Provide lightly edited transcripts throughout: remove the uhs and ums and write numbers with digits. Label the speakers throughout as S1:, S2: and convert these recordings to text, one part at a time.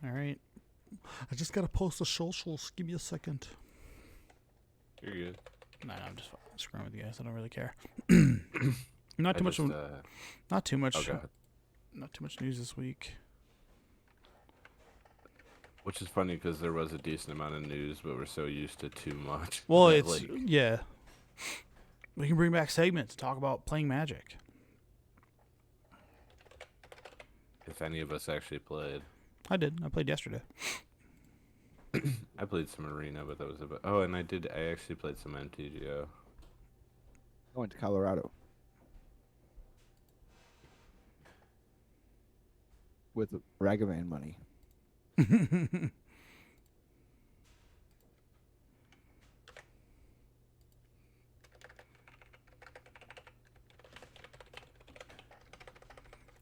S1: All right. I just gotta post the socials. Give me a second.
S2: You're good.
S1: Nah, I'm just screwing with you guys. I don't really care. Not
S2: I
S1: too much.
S2: just,
S1: Not too much.
S2: Oh, God.
S1: Not too much news this week.
S2: Which is funny because there was a decent amount of news, but we're so used to too much.
S1: Well,
S2: that,
S1: it's yeah. We can bring back segments, talk about playing Magic.
S2: If any of us actually played.
S1: I did. I played yesterday.
S2: I played some Arena, but that was about... Oh, and I actually played some MTGO.
S3: I went to Colorado. With Ragavan money.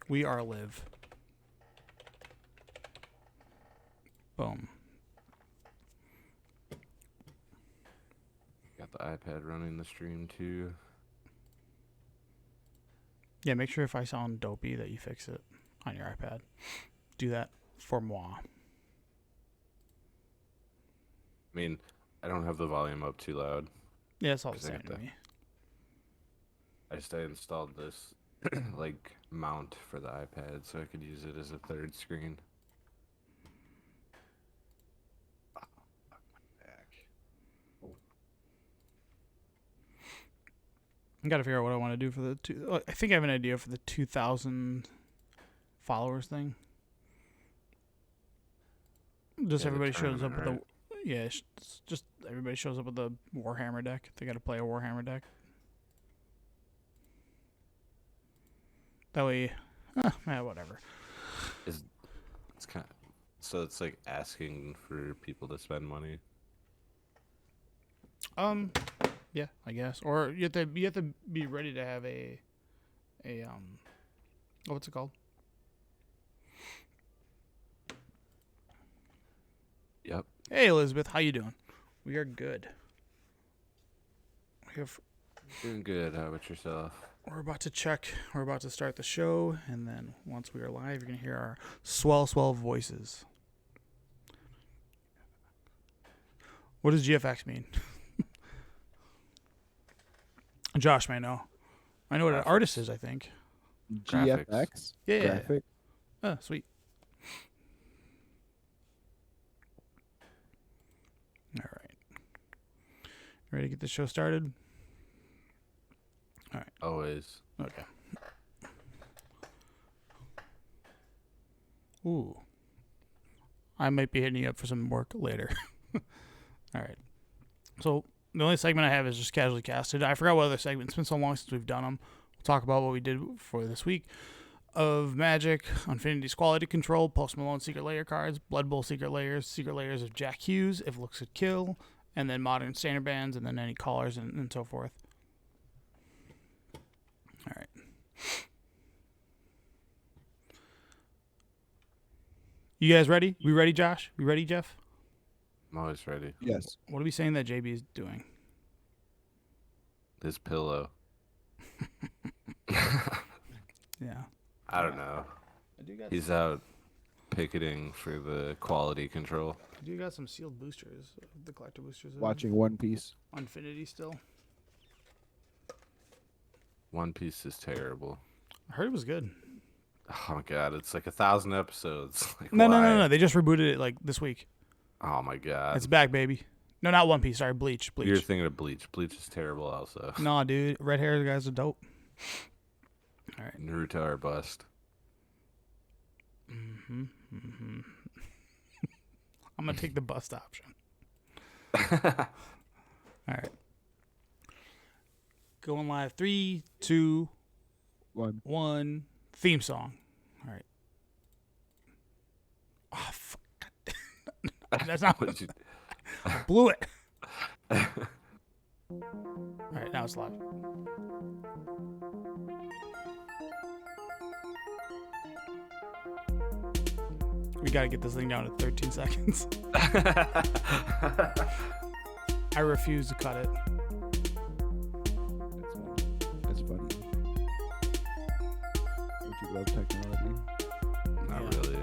S1: We are live. Boom.
S2: Got the iPad running the stream, too.
S1: Yeah, make sure if I sound dopey that you fix it on your iPad. Do that for moi.
S2: I mean, I don't have the volume up too loud.
S1: Yeah, it's all the
S2: 'Cause I
S1: same
S2: got
S1: to
S2: the-
S1: me.
S2: I installed this, like, mount for the iPad so I could use it as a third screen.
S1: I gotta figure out what I want to do for the two. I think I have an idea for the 2,000 followers thing. Just
S2: Yeah, the
S1: everybody shows up with
S2: tournament,
S1: the. Yeah, just everybody shows up with the Warhammer deck. They gotta play a Warhammer deck. That way, whatever.
S2: It's kind of... So it's like asking for people to spend money.
S1: Yeah, I guess. Or you have to be ready to have a what's it called?
S2: Yep.
S1: Hey Elizabeth, how you doing? We are good.
S2: Doing good. How about yourself?
S1: We're about to check. We're about to start the show, and then once we are live, you're gonna hear our swell voices. What does GFX mean? Josh may know. I know what an artist is, I think.
S2: Graphics.
S3: GFX?
S1: Yeah.
S3: Graphic?
S1: Oh, sweet. All right. Ready to get the show started? All right.
S2: Always.
S1: Okay. Ooh. I might be hitting you up for some work later. All right. So the only segment I have is just casually casted. I forgot what other segment. It's been so long since we've done them. We'll talk about what we did for this week of Magic, Unfinity's quality control, Post Malone Secret Lair cards, Blood Bowl Secret Layers of Jack Hughes, if looks could kill, and then modern standard bands, and then any callers and so forth. All right. You guys ready? We ready, Josh? We ready, Jeff?
S2: I'm always ready.
S3: Yes.
S1: What are we saying that JB is doing?
S2: This pillow.
S1: Yeah.
S2: I don't know. He's out picketing for the quality control.
S1: I do got some sealed boosters, the collector boosters.
S3: Watching One Piece.
S1: Unfinity still.
S2: One Piece is terrible.
S1: I heard it was good.
S2: Oh my god, it's like 1,000 episodes. Like,
S1: No.
S2: why?
S1: They just rebooted it like this week.
S2: Oh my god.
S1: It's back, baby. No, not One Piece. Sorry, Bleach.
S2: You're thinking of Bleach. Bleach is terrible also.
S1: No, dude. Red hair guys are dope. All right.
S2: Naruto or bust.
S1: I'm gonna take the bust option. All right. Going live. 3, 2,
S3: One.
S1: 1. Theme song. All right. Oh fuck. That's not what
S2: you...
S1: I blew it. All right, now it's live. We gotta get this thing down to 13 seconds. I refuse to cut it.
S3: That's funny. Don't you love technology?
S2: Not
S1: Yeah.
S2: really.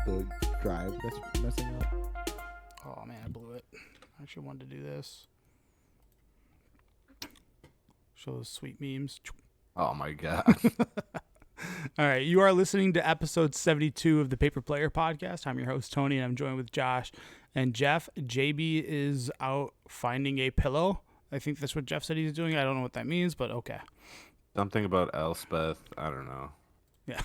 S3: the drive that's messing up.
S1: Oh man, I blew it. I actually wanted to do this. Show those sweet memes.
S2: Oh my god.
S1: All right, you are listening to episode 72 of the Paper Player Podcast. I'm your host, Tony, and I'm joined with Josh and Jeff. JB is out finding a pillow. I think that's what Jeff said he's doing. I don't know what that means, but okay.
S2: Something about Elspeth. I don't know.
S1: Yeah.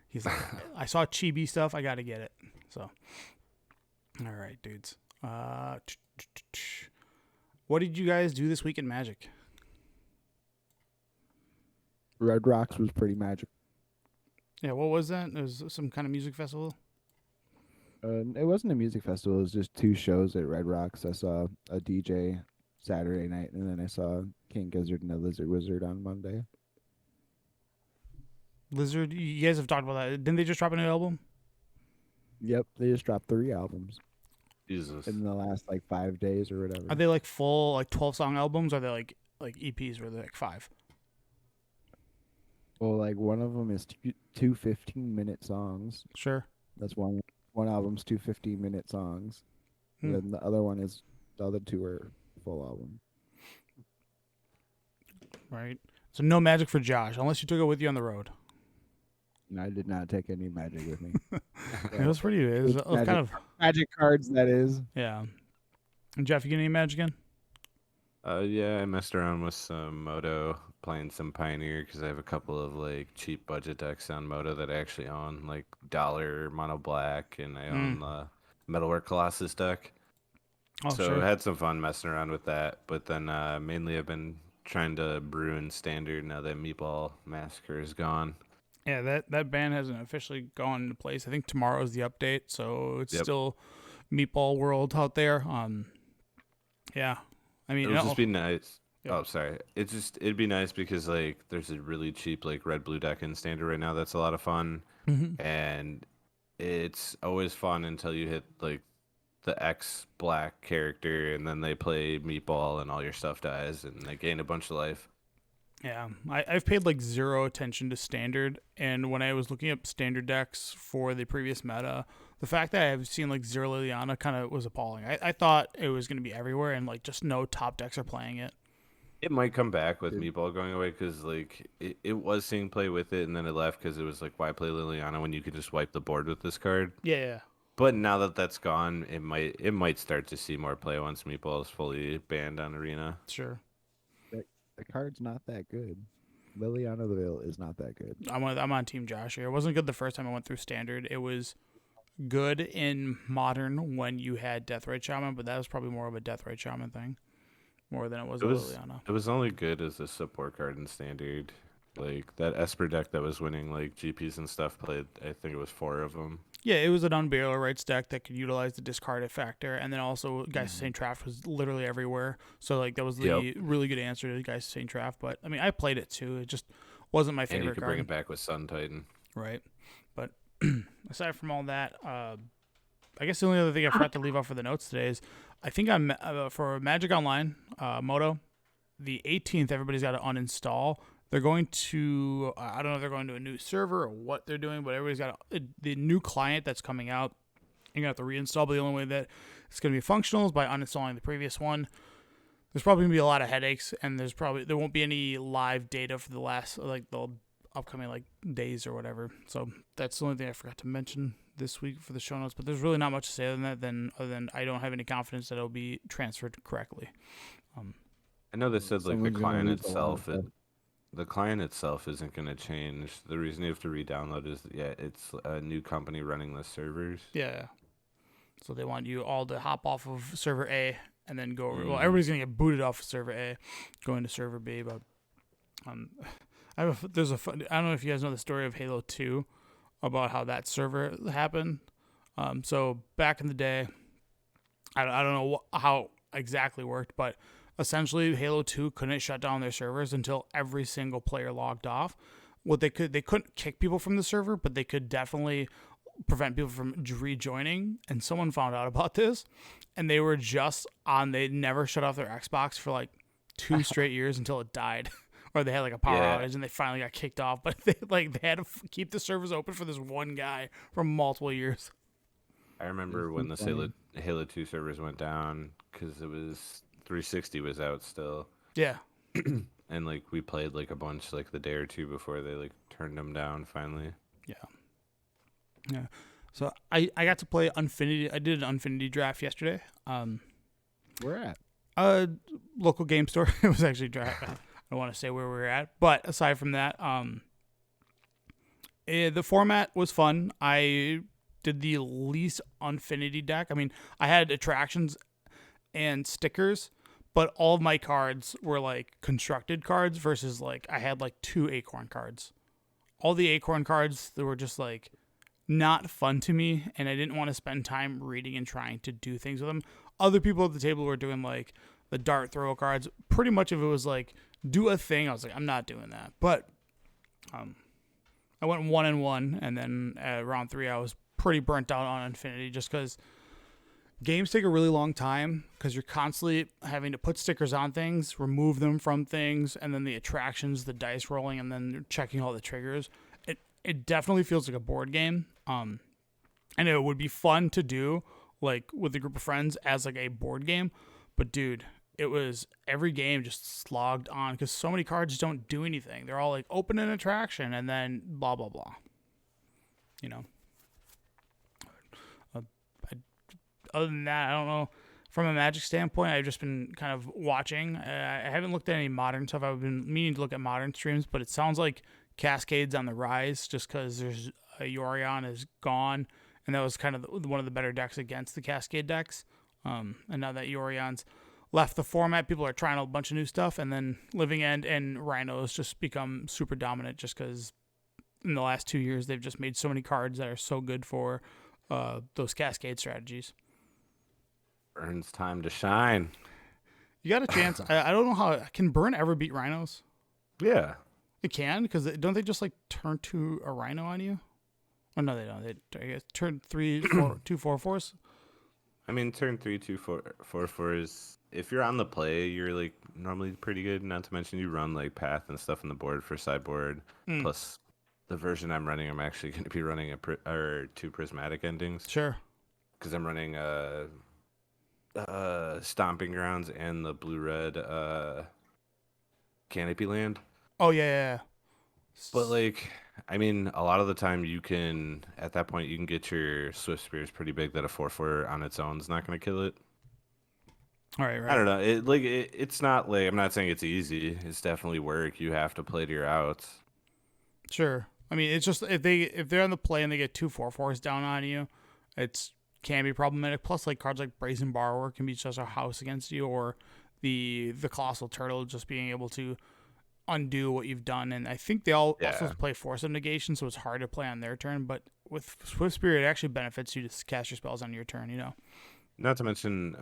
S1: He's like, I saw chibi stuff. I got to get it. So, all right, dudes. What did you guys do this week in Magic?
S3: Red Rocks was pretty magic.
S1: Yeah, what was that? It was some kind of music festival?
S3: It wasn't a music festival. It was just 2 shows at Red Rocks. I saw a DJ Saturday night, and then I saw King Gizzard and the Lizard Wizard on Monday.
S1: Lizard, you guys have talked about that. Didn't they just drop a new album?
S3: Yep, they just dropped 3 albums
S2: Jesus.
S3: in the last 5 days or whatever.
S1: Are they like full 12-song albums? Or are they like EPs where they're like 5?
S3: Well, one of them is two 15-minute songs.
S1: Sure.
S3: That's one album's 2 15-minute songs.
S1: Hmm.
S3: And then the other 2 are full album.
S1: Right. So no Magic for Josh, unless you took it with you on the road.
S3: And I did not take any magic with me.
S1: It was pretty. It was
S3: Magic.
S1: kind of
S3: Magic cards, that is.
S1: yeah. And Jeff, you get any Magic in?
S2: Yeah, I messed around with some Moto, playing some Pioneer because I have a couple of cheap budget decks on Moto that I actually own, like Dollar Mono Black, and I own the Metalwork Colossus deck.
S1: Oh,
S2: So
S1: sure.
S2: I had some fun messing around with that, but then mainly I've been trying to brew in Standard now that Meatball Massacre is gone.
S1: Yeah, that ban hasn't officially gone into place. I think tomorrow's the update, so it's still Meatball World out there. Yeah. I mean,
S2: It would just be nice.
S1: Yeah.
S2: Oh, sorry. It'd be nice because there's a really cheap red blue deck in Standard right now that's a lot of fun, and it's always fun until you hit the X black character, and then they play Meatball, and all your stuff dies, and they gain a bunch of life.
S1: Yeah, I've paid 0 attention to Standard, and when I was looking up Standard decks for the previous meta, the fact that I've seen Zero Liliana kind of was appalling. I thought it was going to be everywhere, and just no top decks are playing it.
S2: It might come back with Meatball going away because it was seeing play with it, and then it left because it was why play Liliana when you could just wipe the board with this card?
S1: Yeah.
S2: But now that that's gone, it might start to see more play once Meatball is fully banned on Arena.
S1: Sure.
S3: The card's not that good. Liliana the Veil is not that good.
S1: I'm on Team Josh here. It wasn't good the first time I went through Standard. It was good in Modern when you had Deathrite Shaman, but that was probably more of a Deathrite Shaman thing, more than it was Liliana.
S2: It was only good as a support card in Standard. That Esper deck that was winning GPs and stuff played, I think it was 4 of them.
S1: Yeah, it was an Unburial Rights deck that could utilize the discard factor, and then also Geist of St. Traft was literally everywhere. So that was the really good answer to Geist of St. Traft. But I mean, I played it too. It just wasn't my favorite
S2: And you could
S1: card.
S2: bring it back with Sun Titan.
S1: Right. But aside from all that, I guess the only other thing I forgot to leave off for the notes today is I think I'm for Magic Online Moto, the 18th. Everybody's got to uninstall. They're going to, I don't know if they're going to a new server or what they're doing, but everybody's got the new client that's coming out. You're going to have to reinstall, but the only way that it's going to be functional is by uninstalling the previous one. There's probably going to be a lot of headaches, and there won't be any live data for the last, the upcoming, days or whatever. So that's the only thing I forgot to mention this week for the show notes, but there's really not much to say other than I don't have any confidence that it'll be transferred correctly.
S2: I know they said the
S3: Someone's gonna
S2: client
S3: lose a lot
S2: itself.
S3: of stuff.
S2: The client itself isn't going to change. The reason you have to re-download is it's a new company running the servers.
S1: Yeah. So they want you all to hop off of server A and then go over. Well, everybody's gonna get booted off of server A, going to server B. But I don't know if you guys know the story of Halo 2 about how that server happened. So back in the day, I don't know how exactly worked, but essentially Halo 2 couldn't shut down their servers until every single player logged off. They couldn't kick people from the server, but they could definitely prevent people from rejoining. And someone found out about this, and they were they never shut off their Xbox for 2 straight years until it died. Or they had a power outage and they finally got kicked off, but they had to keep the servers open for this one guy for multiple years.
S2: I remember
S3: It's
S2: when
S3: too
S2: the
S3: funny.
S2: Halo 2 servers went down because it was 360 was out still.
S1: Yeah.
S2: And like we played like a bunch like the day or two before they like turned them down finally.
S1: Yeah. Yeah. So I got to play Unfinity. I did an Unfinity draft yesterday.
S3: Where at?
S1: A local game store. It was actually draft. I don't want to say where we were at, but aside from that, the format was fun. I did the least Unfinity deck. I mean, I had attractions and stickers, but all of my cards were like constructed cards versus like I had like 2 acorn cards. All the acorn cards, they were just like not fun to me, and I didn't want to spend time reading and trying to do things with them. Other people at the table were doing like the dart throw cards. Pretty much if it was like do a thing, I was like, I'm not doing that. But I went 1-1, and then at round 3 I was pretty burnt out on Infinity just because games take a really long time because you're constantly having to put stickers on things, remove them from things, and then the attractions, the dice rolling, and then you're checking all the triggers. It definitely feels like a board game. And it would be fun to do like with a group of friends as like a board game. But dude, it was every game just slogged on because so many cards don't do anything. They're all like open an attraction and then blah blah blah. You know. Other than that, I don't know. From a Magic standpoint, I've just been kind of watching. I haven't looked at any modern stuff. I've been meaning to look at modern streams, but it sounds like Cascade's on the rise just because there's Yorion is gone, and that was kind of one of the better decks against the Cascade decks. And now that Yorion's left the format, people are trying a bunch of new stuff, and then Living End and Rhinos just become super dominant just because in the last 2 years they've just made so many cards that are so good for those Cascade strategies.
S2: Burns time to shine.
S1: You got a chance. I don't know how can Burn ever beat Rhinos.
S2: Yeah.
S1: It can because don't they just like turn to a Rhino on you? Oh no, they don't. They I guess turn 3, 4, 2, 4, 4s.
S2: I mean, turn 3, 2, 4, 4, 4 is if you're on the play, you're like normally pretty good. Not to mention you run like path and stuff on the board for sideboard. Plus, the version I'm running, I'm actually going to be running or 2 prismatic endings.
S1: Sure.
S2: Because I'm running Stomping Grounds and the blue-red Canopy Land.
S1: Oh yeah.
S2: But like, I mean, a lot of the time you can, at that point, you can get your Swift Spears pretty big that a 4/4 on its own is not going to kill it.
S1: All right.
S2: I don't know. It's not like I'm not saying it's easy. It's definitely work. You have to play to your outs.
S1: Sure. I mean, it's just if they're on the play and they get 2 4/4s down on you, can be problematic. Plus, like cards like Brazen Borrower can be just a house against you, or the Colossal Turtle just being able to undo what you've done. And I think they all also play Force of Negation, so it's hard to play on their turn. But with Swift Spirit, it actually benefits you to cast your spells on your turn. You know.
S2: Not to mention,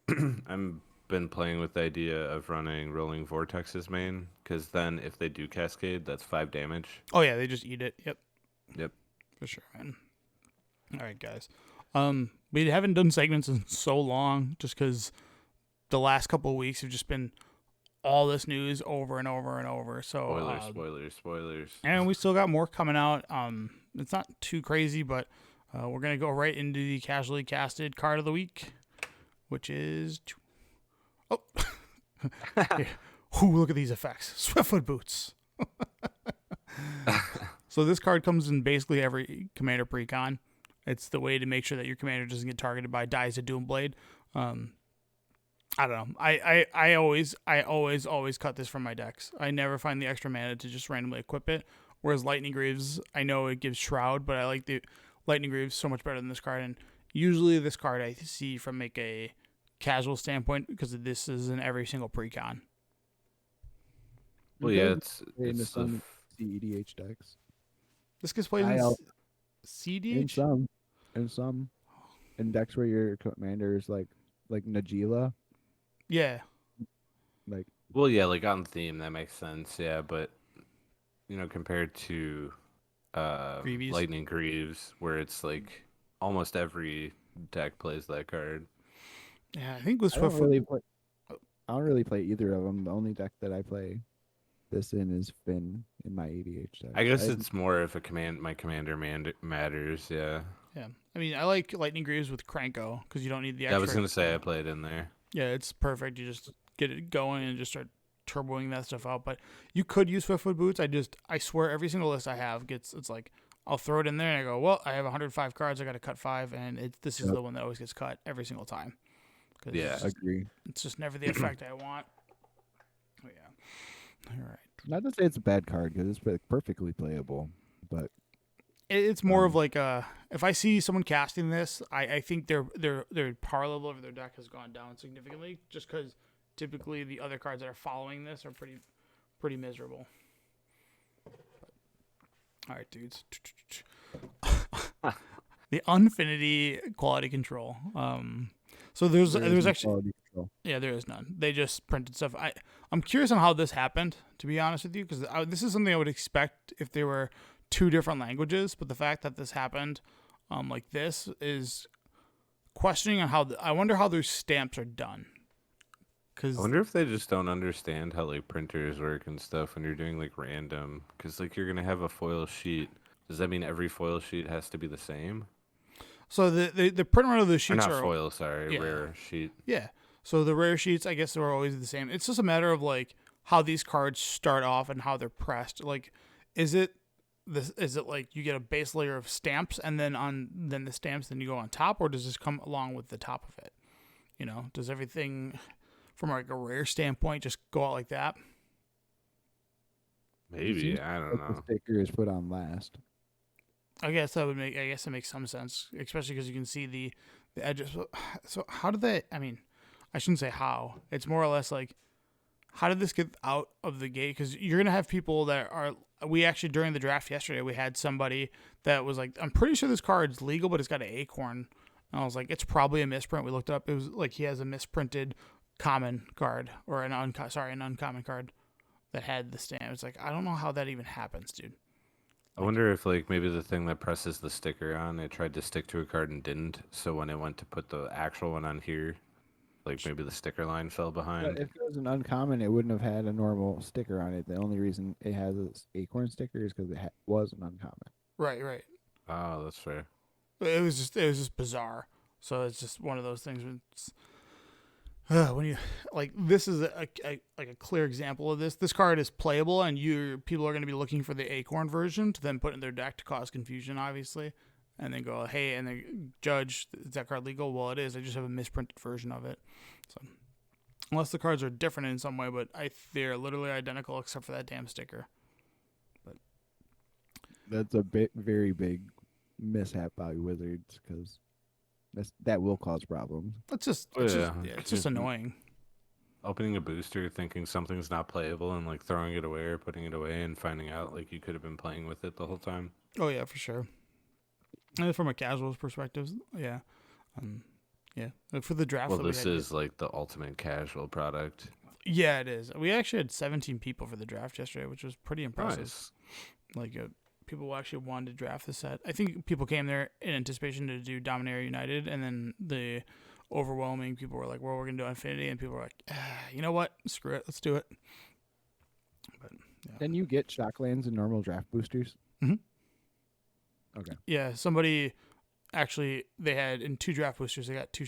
S2: I've been playing with the idea of running Rolling Vortexes main, because then if they do Cascade, that's 5 damage.
S1: Oh yeah, they just eat it.
S2: Yep.
S1: For sure, man. All right, guys. We haven't done segments in so long, just because the last couple of weeks have just been all this news over and over and over. So
S2: spoilers.
S1: And we still got more coming out. It's not too crazy, but we're gonna go right into the casually casted card of the week, which is Ooh, look at these effects. Swiftfoot Boots. So this card comes in basically every commander precon. It's the way to make sure that your commander doesn't get targeted by Dies of Doomblade. I don't know. I always cut this from my decks. I never find the extra mana to just randomly equip it. Whereas Lightning Greaves, I know it gives Shroud, but I like the Lightning Greaves so much better than this card. And usually this card I see from like a casual standpoint because this is in every single precon.
S2: Well, yeah, it's
S3: some CEDH decks.
S1: This gets played in CDH?
S3: In some. In decks where your commander is like Najila.
S1: Yeah.
S2: Well, yeah, like on theme, that makes sense. Yeah, but compared to Lightning Greaves, where it's like almost every deck plays that card.
S1: Yeah, I think with
S3: I don't really play either of them. The only deck that I play this in is Finn in my EDH deck.
S2: I guess it's more if my commander matters. Yeah.
S1: Yeah. I mean, I like Lightning Greaves with Cranko because you don't need the extra.
S2: Yeah, I was gonna say I played in there.
S1: Yeah, it's perfect. You just get it going and just start turboing that stuff out. But you could use Swiftfoot Boots. I swear every single list I have it's like I'll throw it in there and I go, well, I have 105 cards. I got to cut 5, and this is the one that always gets cut every single time.
S2: Yeah,
S3: agree.
S1: It's just never the effect I want. Oh, yeah. All right.
S3: Not to say it's a bad card because it's perfectly playable, but
S1: It's more of like if I see someone casting this, I think their power level of their deck has gone down significantly just because typically the other cards that are following this are pretty miserable. All right, dudes. The Unfinity quality control. So there's actually there is none. They just printed stuff. I'm curious on how this happened, to be honest with you, because this is something I would expect if there were 2 different languages. But the fact that this happened, like this, is questioning on how. I wonder how those stamps are done.
S2: I wonder if they just don't understand how like printers work and stuff when you're doing like random. Because like you're gonna have a foil sheet. Does that mean every foil sheet has to be the same?
S1: So the print run of the sheets
S2: not
S1: are
S2: foil, sorry, rare sheet.
S1: Yeah. So the rare sheets, I guess, are always the same. It's just a matter of like how these cards start off and how they're pressed. Like, is it like you get a base layer of stamps and then the stamps, then you go on top, or does this come along with the top of it? You know, does everything from like a rare standpoint just go out like that?
S2: Maybe, I don't know.
S3: The sticker is put on last.
S1: I guess it makes some sense, especially because you can see the edges. So how did they? I mean, I shouldn't say how. It's more or less like, how did this get out of the gate? Because you're gonna have people that are. We actually during the draft yesterday, we had somebody that was like, I'm pretty sure this card's legal, but it's got an acorn. And I was like, it's probably a misprint. We looked it up. It was like he has a misprinted common card or an uncommon card that had the stamp. It's like, I don't know how that even happens, dude.
S2: I wonder if like maybe the thing that presses the sticker on, it tried to stick to a card and didn't. So when it went to put the actual one on here, like maybe the sticker line fell behind.
S3: But if it was an uncommon, it wouldn't have had a normal sticker on it. The only reason it has this acorn sticker is because it was an uncommon.
S1: Right.
S2: Oh, that's fair.
S1: It was just bizarre. So it's just one of those things when you like, this is a clear example of this. This card is playable, and people are going to be looking for the acorn version to then put in their deck to cause confusion, obviously, and then go, hey, and they judge, is that card legal? Well, it is. I just have a misprinted version of it. So unless the cards are different in some way, but they're literally identical except for that damn sticker. But
S3: that's a very big mishap by Wizards because that will cause problems.
S1: It's just annoying.
S2: Opening a booster, thinking something's not playable, and like throwing it away or putting it away, and finding out like you could have been playing with it the whole time.
S1: Oh yeah, for sure. And from a casual's perspective, yeah, for the draft.
S2: Well, this is like the ultimate casual product.
S1: Yeah, it is. We actually had 17 people for the draft yesterday, which was pretty impressive.
S2: Nice.
S1: Like people who actually wanted to draft the set. I think people came there in anticipation to do Dominaria United, and then the overwhelming people were like, well, we're going to do Infinity, and people were like, you know what? Screw it. Let's do it. But yeah.
S3: Then you get Shocklands and normal draft boosters?
S1: Mm-hmm.
S3: Okay.
S1: Yeah, somebody actually, they had in 2 draft boosters, they got 2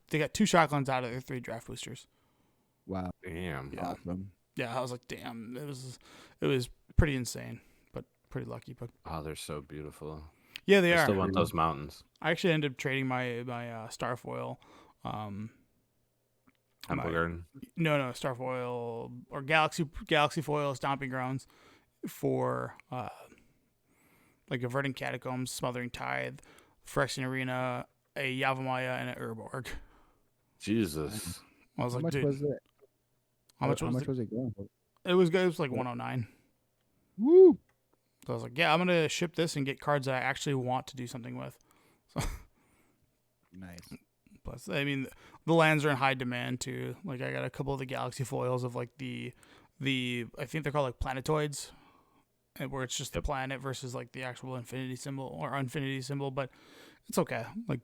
S1: they got 2 Shocklands out of their 3 draft boosters.
S3: Wow.
S2: Damn.
S1: Yeah.
S3: Awesome.
S1: Yeah, I was like, damn, it was pretty insane, but pretty lucky. But
S2: oh, they're so beautiful.
S1: Yeah, they
S2: I
S1: are.
S2: still want those mountains.
S1: I actually ended up trading my Starfoil.
S2: Temple Garden?
S1: No, Starfoil or Galaxy Foil Stomping Grounds for like a Verdant Catacombs, Smothering Tithe, Phyrexian Arena, a Yavimaya, and an Urborg.
S2: Jesus.
S1: I was
S3: How
S1: like,
S3: much
S1: dude,
S3: was it?
S1: how much was
S3: it going for?
S1: It was like 109.
S3: Woo!
S1: So I was like, yeah, I'm gonna ship this and get cards that I actually want to do something with. So
S3: Nice.
S1: plus, I mean, the lands are in high demand too. Like I got a couple of the Galaxy foils of like the I think they're called like planetoids, where it's just the planet versus like the actual infinity symbol or Unfinity symbol. But it's okay. Like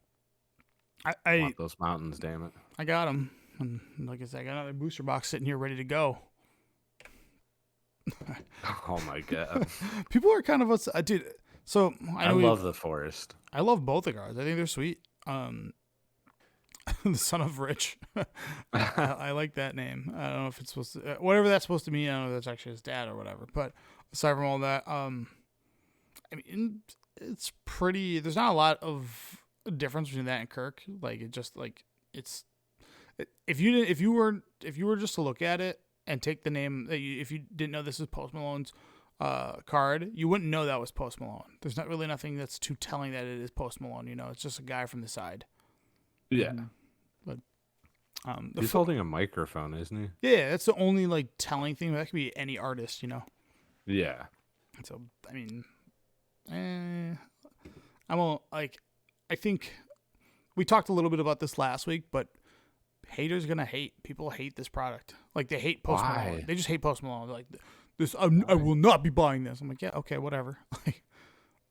S1: I
S2: want those mountains, damn it.
S1: I got them, and like I said, I got another booster box sitting here ready to go.
S2: Oh my god.
S1: People are kind of dude. So
S2: I love the forest.
S1: I love both the cards. I think they're sweet. The son of Rich. I like that name. I don't know if it's supposed to, whatever that's supposed to mean. I don't know if that's actually his dad or whatever. But aside from all that, I mean, it's pretty. There's not a lot of difference between that and Kirk. Like it just like it's. If you were just to look at it and take the name if you didn't know this is Post Malone's card, you wouldn't know that was Post Malone. There's not really nothing that's too telling that it is Post Malone. You know, it's just a guy from the side.
S2: Yeah.
S1: But
S2: he's holding a microphone, isn't he?
S1: Yeah, that's the only like telling thing. That could be any artist, you know.
S2: Yeah.
S1: So I mean, I think we talked a little bit about this last week, but haters gonna hate. People hate this product. Like they hate Post Malone. They just hate Post Malone. They're like this. I will not be buying this. I'm like, yeah, okay, whatever.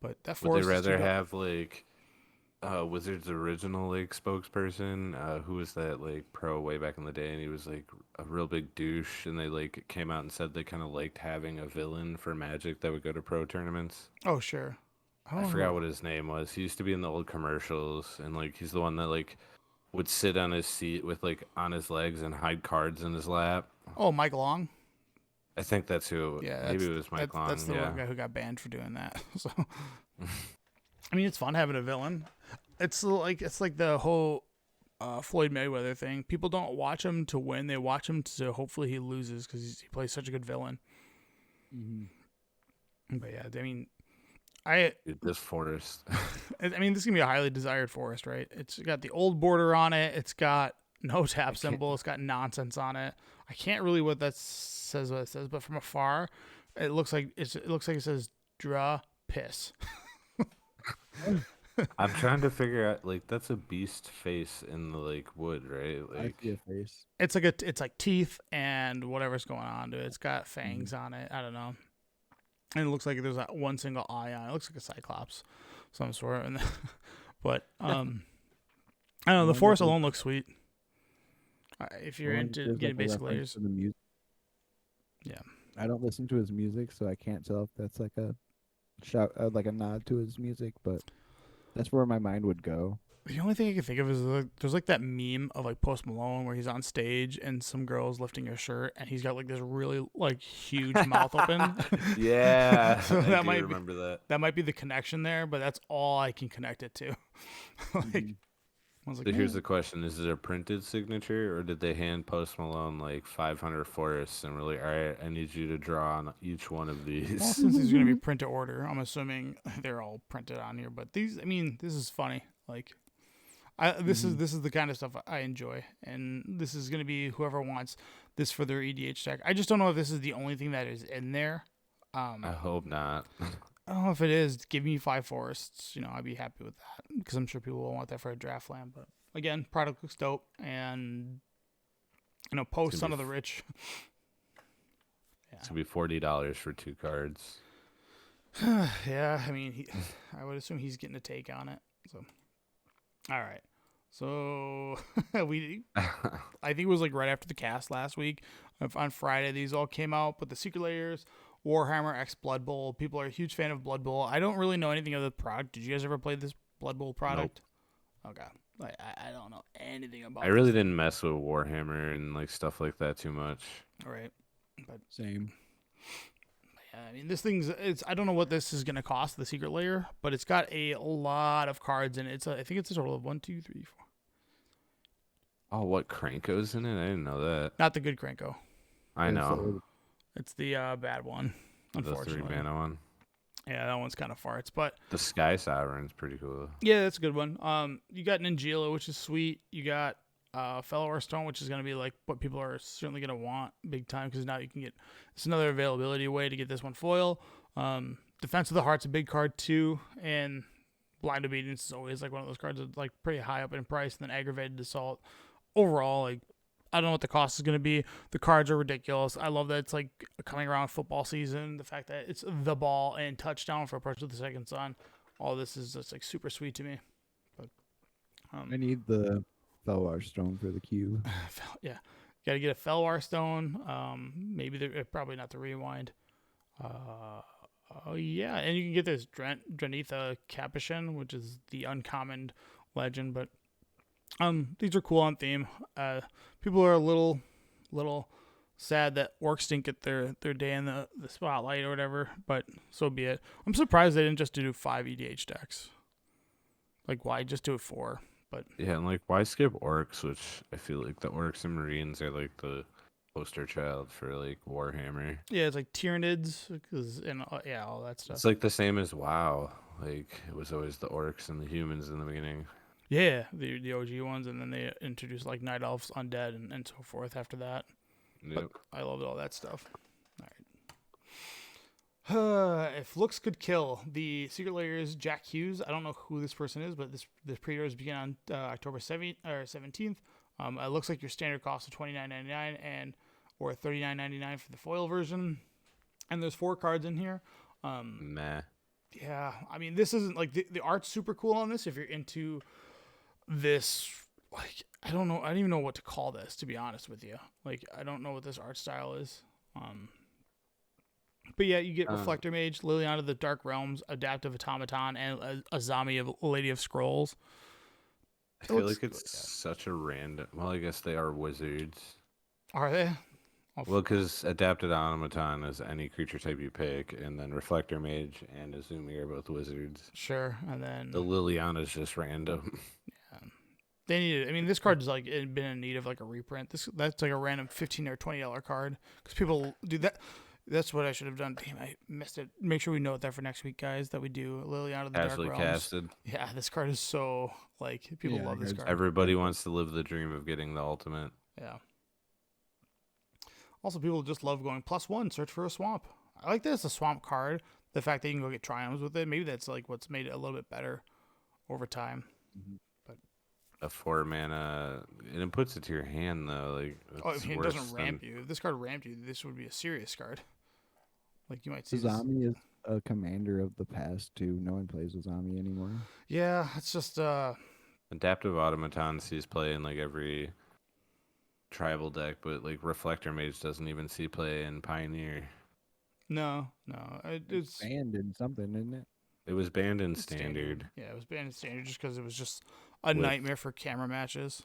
S1: But that
S2: would they rather have like Wizards original like spokesperson who was that like pro way back in the day, and he was like a real big douche, and they like came out and said they kind of liked having a villain for Magic that would go to pro tournaments.
S1: Oh sure.
S2: I forgot what his name was. He used to be in the old commercials, and like he's the one that like would sit on his seat with like on his legs and hide cards in his lap.
S1: Oh, Mike Long.
S2: I think that's who. Yeah, maybe it was Mike Long.
S1: That's the one guy who got banned for doing that. So, I mean, it's fun having a villain. It's like the whole Floyd Mayweather thing. People don't watch him to win; they watch him to hopefully he loses because he plays such a good villain. Mm-hmm. But yeah, I mean,
S2: this forest.
S1: I mean, this is gonna be a highly desired forest, right? It's got the old border on it. It's got no tap symbol. It's got nonsense on it. I can't really what it says, but from afar, it looks like it says "draw piss."
S2: I'm trying to figure out like that's a beast face in the like wood, right? Like
S3: I see a face.
S1: It's like teeth and whatever's going on to it. It's got fangs on it. I don't know. And it looks like there's that one single eye on it. It looks like a cyclops, some sort. And but I don't know. The forest alone looks sweet. If you're into getting basic layers. Yeah.
S3: I don't listen to his music, so I can't tell if that's like a shout, like a nod to his music, but that's where my mind would go.
S1: The only thing I can think of is there's like that meme of like Post Malone where he's on stage and some girl's lifting her shirt and he's got like this really like huge mouth open.
S2: Yeah,
S1: so
S2: I remember that.
S1: That might be the connection there, but that's all I can connect it to. I was like,
S2: so here's the question: is it a printed signature, or did they hand Post Malone like 500 forests and were like, "All right, I need you to draw on each one of these"?
S1: Well, since these are gonna be print to order, I'm assuming they're all printed on here. But these, I mean, this is funny. Like, this is the kind of stuff I enjoy, and this is gonna be whoever wants this for their EDH deck. I just don't know if this is the only thing that is in there.
S2: I hope not.
S1: I don't know if it is. Give me 5 forests. You know, I'd be happy with that because I'm sure people will want that for a draft land. But again, product looks dope, and you know, Post Son of the Rich.
S2: Yeah. It's gonna be $40 for 2 cards.
S1: Yeah, I mean, I would assume he's getting a take on it. So, all right. So I think it was like right after the cast last week. On Friday, these all came out, but the Secret Layers. Warhammer X Blood Bowl. People are a huge fan of Blood Bowl. I don't really know anything of the product. Did you guys ever play this Blood Bowl product? Nope. Okay. I don't know anything about it.
S2: I really didn't mess with Warhammer and like stuff like that too much.
S1: All right. But
S3: same.
S1: Yeah, I mean, this thing's I don't know what this is going to cost, the Secret Layer, but it's got a lot of cards in it. I think it's a total of 1, 2, 3, 4.
S2: Oh, what Kranko's in it? I didn't know that.
S1: Not the good Kranko.
S2: I know.
S1: It's the bad one, unfortunately.
S2: The 3-mana one.
S1: Yeah, that one's kind of farts, but
S2: the Sky Sovereign's pretty cool.
S1: Yeah, that's a good one. You got Ningila, which is sweet. You got Fellow Stone, which is going to be like what people are certainly going to want big time because now you can get it's another availability way to get this one foil. Defense of the Heart's a big card too, and Blind Obedience is always like one of those cards that's like pretty high up in price. And then Aggravated Assault. Overall, like I don't know what the cost is going to be. The cards are ridiculous. I love that it's like coming around football season. The fact that it's the ball and touchdown for Approach of the Second Son. All this is just like super sweet to me. But
S3: I need the Felwar Stone for the cube.
S1: Yeah, got to get a Felwar Stone. Maybe probably not the Rewind. Oh yeah, and you can get this Drenitha Capuchin, which is the uncommon legend, but these are cool on theme. People are a little sad that orcs didn't get their day in the spotlight or whatever, but so be it. I'm surprised they didn't just do 5 EDH decks. Like, why just do it 4? But
S2: Yeah, and like, why skip orcs? Which I feel like the orcs and marines are like the poster child for like Warhammer.
S1: yeah, it's like Tyranids, and yeah, all that stuff.
S2: It's like the same as WoW. Like, it was always the orcs and the humans in the beginning.
S1: Yeah, the OG ones, and then they introduced like night elves, undead, and so forth after that.
S2: Yep.
S1: But I loved all that stuff. All right. If looks could kill, the Secret Lairs Jack Hughes. I don't know who this person is, but this pre-orders begin on October 17th. It looks like your standard cost of $29.99 or $39.99 for the foil version. And there's 4 cards in here.
S2: Meh.
S1: Yeah, I mean, this isn't like the art's super cool on this. If you're into this, like, I don't know, I don't even know what to call this, to be honest with you. Like, I don't know what this art style is. But yeah, you get Reflector Mage, Liliana of the Dark Realms, Adaptive Automaton, and Azami of Lady of Scrolls.
S2: I feel like it's such a random. Well, I guess they are wizards.
S1: Are they?
S2: Well, because Adapted Automaton is any creature type you pick, and then Reflector Mage and Azumi are both wizards.
S1: Sure, and then
S2: The Liliana's just random.
S1: Yeah. They needed. I mean, this card is like it had been in need of like a reprint. That's like a random $15 or $20 card because people do that. That's what I should have done. Damn, I missed it. Make sure we note that for next week, guys. That we do Liliana of the
S2: Casually
S1: Dark Realms.
S2: casted.
S1: Yeah, this card is so like people love this card.
S2: Everybody wants to live the dream of getting the ultimate.
S1: Yeah. Also, people just love going +1, search for a swamp. I like that it's a swamp card. The fact that you can go get triomes with it, maybe that's like what's made it a little bit better over time. But
S2: A 4 mana, and it puts it to your hand though. Like,
S1: it doesn't ramp you. If this card ramped you, this would be a serious card. Like you might see.
S3: Azami is a commander of the past too. No one plays Azami anymore.
S1: Yeah, it's just
S2: Adaptive Automaton sees play in like every tribal deck, but like Reflector Mage doesn't even see play in Pioneer.
S1: no. It's
S3: banned in something, isn't it?
S2: It was banned in standard.
S1: Yeah, it was banned in standard just because it was just a nightmare for camera matches.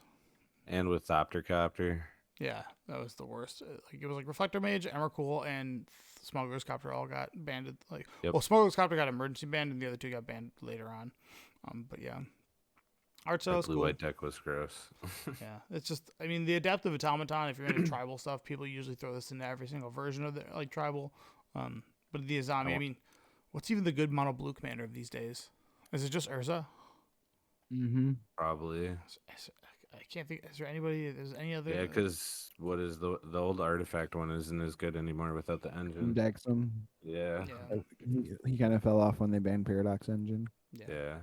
S2: And with Thoptercopter.
S1: Yeah, that was the worst. Like it was like Reflector Mage, Emrakul, and Smuggler's Copter all got banned. Like, well, Smuggler's Copter got emergency banned, and the other 2 got banned later on. But yeah, art style is cool.
S2: Blue-white deck was gross.
S1: Yeah, it's just, I mean, the Adaptive Automaton. If you're into tribal stuff, people usually throw this into every single version of the like tribal. But the Azami, I mean, what's even the good mono blue commander of these days? Is it just Urza?
S3: Mm-hmm.
S2: Probably.
S1: I can't think. Is there anybody? Is any other?
S2: Yeah, because what is the old artifact one isn't as good anymore without the engine.
S3: Index him.
S2: Yeah.
S3: He kind of fell off when they banned Paradox Engine.
S2: Yeah.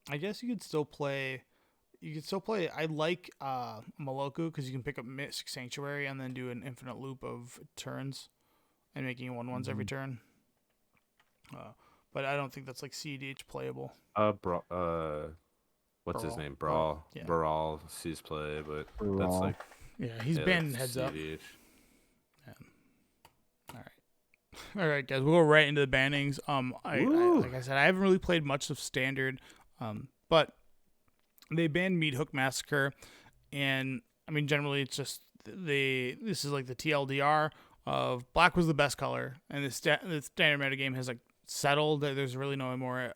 S1: I guess you could still play. I like Maloku because you can pick up Mystic Sanctuary and then do an infinite loop of turns, and making 1/1s every turn. But I don't think that's like CDH playable.
S2: What's his name? Brawl.
S1: Yeah.
S2: Brawl sees play, but
S3: Brawl.
S2: that's like
S1: he's banned heads up.
S2: CDH.
S1: Yeah. All right, guys. We'll go right into the bannings. Like I said, I haven't really played much of Standard, but they banned Meat Hook Massacre, and I mean generally it's just this is like the TLDR of black was the best color, and the standard metagame has like settled. There's really no more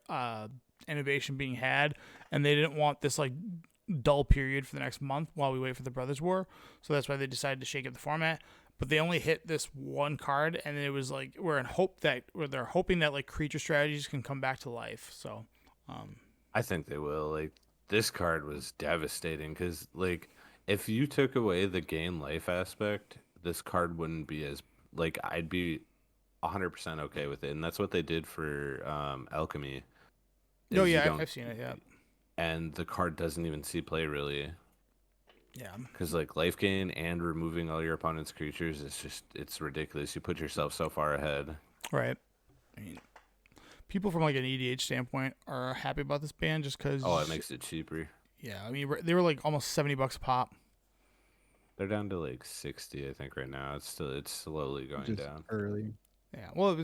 S1: innovation being had, and they didn't want this like dull period for the next month while we wait for the Brothers War, so that's why they decided to shake up the format. But they only hit this one card, and it was like they're hoping that like creature strategies can come back to life. So
S2: I think they will. Like, this card was devastating because like if you took away the gain life aspect, this card wouldn't be as like I'd be 100% okay with it, and that's what they did for Alchemy.
S1: Oh yeah, I've seen it. Yeah,
S2: and the card doesn't even see play really.
S1: Yeah,
S2: because like life gain and removing all your opponent's creatures is it's ridiculous. You put yourself so far ahead.
S1: Right. I mean, people from like an EDH standpoint are happy about this ban just because.
S2: Oh, it makes it cheaper.
S1: Yeah, I mean they were like almost $70 a pop.
S2: They're down to like 60, I think, right now. It's slowly going down.
S3: Early.
S1: Yeah, well,